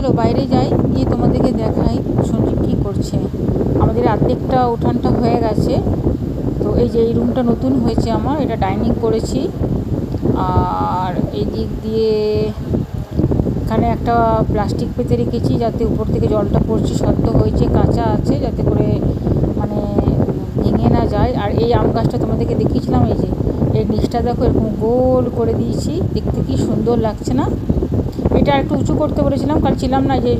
চলো বাইরে যাই, গিয়ে তোমাদেরকে দেখাই সঞ্জীব কী করছে। আমাদের অর্ধেকটা উঠানটা হয়ে গেছে। তো এই যে এই রুমটা নতুন হয়েছে আমার, এটা ডাইনিং করেছি। আর এই দিক দিয়ে এখানে একটা প্লাস্টিক পেতে রেখেছি যাতে উপর থেকে জলটা পড়ছে, শক্ত হয়েছে, কাঁচা আছে, যাতে করে মানে ভেঙে না যায়। আর এই আম গাছটা তোমাদেরকে দেখিয়েছিলাম, এই যে এর নিচটা দেখো এরকম গোল করে দিয়েছি, দেখতে কি সুন্দর লাগছে না। এটা একটু উঁচু করতে বলেছিলাম, কারণ ছিলাম না যে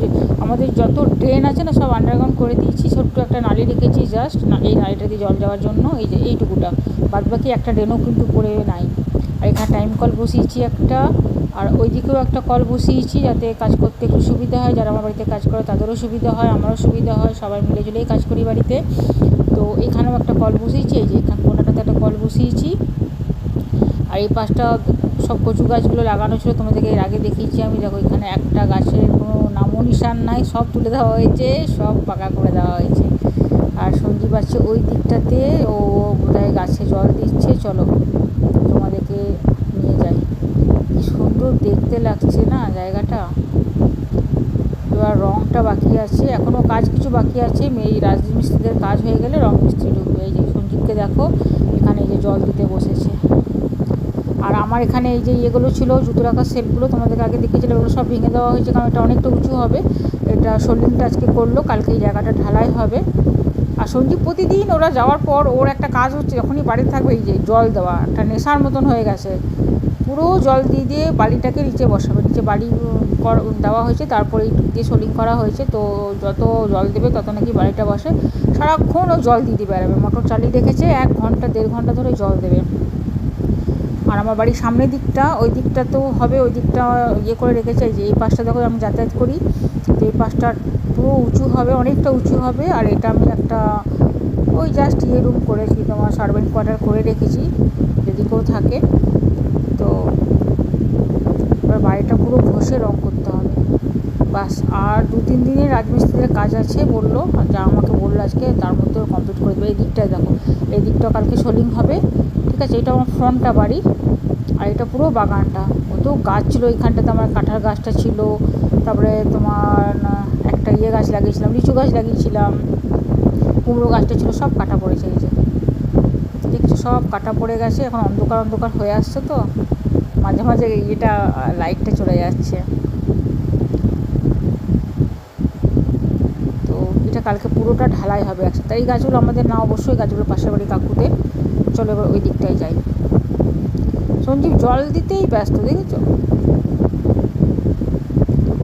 আমাদের যত ড্রেন আছে না সব আন্ডারগ্রাউন্ড করে দিয়েছি। ছোট্ট একটা নালি রেখেছি জাস্ট, এই নালিটা দিয়ে জল যাওয়ার জন্য, এই যে এইটুকুটা, বাদ বাকি একটা ড্রেনও কিন্তু পড়ে নাই। আর এখানে টাইম কল বসিয়েছি একটা, আর ওই দিকেও একটা কল বসিয়েছি যাতে কাজ করতে একটু সুবিধা হয়। যারা আমার বাড়িতে কাজ করে তাদেরও সুবিধা হয়, আমারও সুবিধা হয়, সবাই মিলে জুলেই কাজ করি বাড়িতে। তো এখানেও একটা কল বসিয়েছি, এই যে এখানে কোনাটাতে একটা কল বসিয়েছি। আর এই পাশটা সব কচু গাছগুলো লাগানো ছিল, তোমাদেরকে এর আগে দেখিয়েছি আমি। দেখো এখানে একটা গাছের কোনো নামও নিশান নাই, সব তুলে দেওয়া হয়েছে, সব পাকা করে দেওয়া হয়েছে। আর সঞ্জীব আছে ওই দিকটাতে, ও বোধহয় গাছে জল দিচ্ছে। চলো তোমাদেরকে নিয়ে যাই, কি সুন্দর দেখতে লাগছে না জায়গাটা। এবার রঙটা বাকি আছে, এখনও কাজ কিছু বাকি আছে। এই রাজমিস্ত্রিদের কাজ হয়ে গেলে রং মিস্ত্রি ঢুকবে। এই যে সঞ্জীবকে দেখো এখানে এই যে জল দিতে বসেছে। আর আমার এখানে এই যে ইয়েগুলো ছিল, জুতো রাখার সেলফগুলো তোমাদেরকে আগে দেখিয়েছিলাম, এগুলো সব ভেঙে দেওয়া হয়েছে, কারণ এটা অনেকটা উঁচু হবে। এটা সোল্ডিংটা আজকে করলো, কালকে এই জায়গাটা ঢালাই হবে। আর সঞ্জীব প্রতিদিন ওরা যাওয়ার পর ওর একটা কাজ হচ্ছে, যখনই বাড়িতে থাকবে এই যে জল দেওয়া, একটা নেশার মতন হয়ে গেছে। পুরো জল দিয়ে দিয়ে বালিটাকে নিচে বসাবে, নিচে বালি দেওয়া হয়েছে, তারপরে এই দিয়ে সোলিং করা হয়েছে। তো যত জল দেবে তত নাকি বালিটা বসে, সারাক্ষণ ও জল দিয়ে দিয়ে বেড়াবে। মোটর চালিয়ে রেখেছে, 1 ঘন্টা 1.5 ঘন্টা ধরে জল দেবে। আর আমার বাড়ির সামনের দিকটা, ওই দিকটা তো হবে, ওই দিকটা ইয়ে করে রেখেছে। এই যে এই পাশটা দেখো আমি যাতায়াত করি, তো এই পাশটা পুরো উঁচু হবে, অনেকটা উঁচু হবে। আর এটা আমি একটা ওই জাস্ট রুম করেছি, তোমার সার্ভেন্ট কোয়ার্টার করে রেখেছি যদি কেউ থাকে। তো এবার বাড়িটা পুরো ঘষে রং করতে হবে বাস। আর 2-3 দিনের রাজমিস্ত্রিদের কাজ আছে বললো, যা আমাকে বললো আজকে, তার মধ্যে কমপ্লিট করে দেবে। এই দিকটায় দেখো, এই দিকটা কালকে সোলিং হবে, ঠিক আছে। এটা আমার ফ্রন্টটা বাড়ি, আর এটা পুরো বাগানটা। কত গাছ ছিল এইখানটাতে, আমার কাঁঠাল গাছটা ছিল, তারপরে তোমার একটা গাছ লাগিয়েছিলাম, লিচু গাছ লাগিয়েছিলাম, কুমড়ো গাছটা ছিল, সব কাটা পড়েছে। এই যে দেখছো সব কাটা পড়ে গেছে। এখন অন্ধকার অন্ধকার হয়ে আসছে, তো মাঝে মাঝে এটা লাইটটা চলে যাচ্ছে। তো এটা কালকে পুরোটা ঢালাই হবে একসাথে। এই গাছগুলো আমাদের না, অবশ্যই গাছগুলো পাশের বাড়ি কাকুদের। চলো এবার ওই দিকটায় যাই। সঞ্জীব জল দিতেই ব্যস্ত, দেখেছো।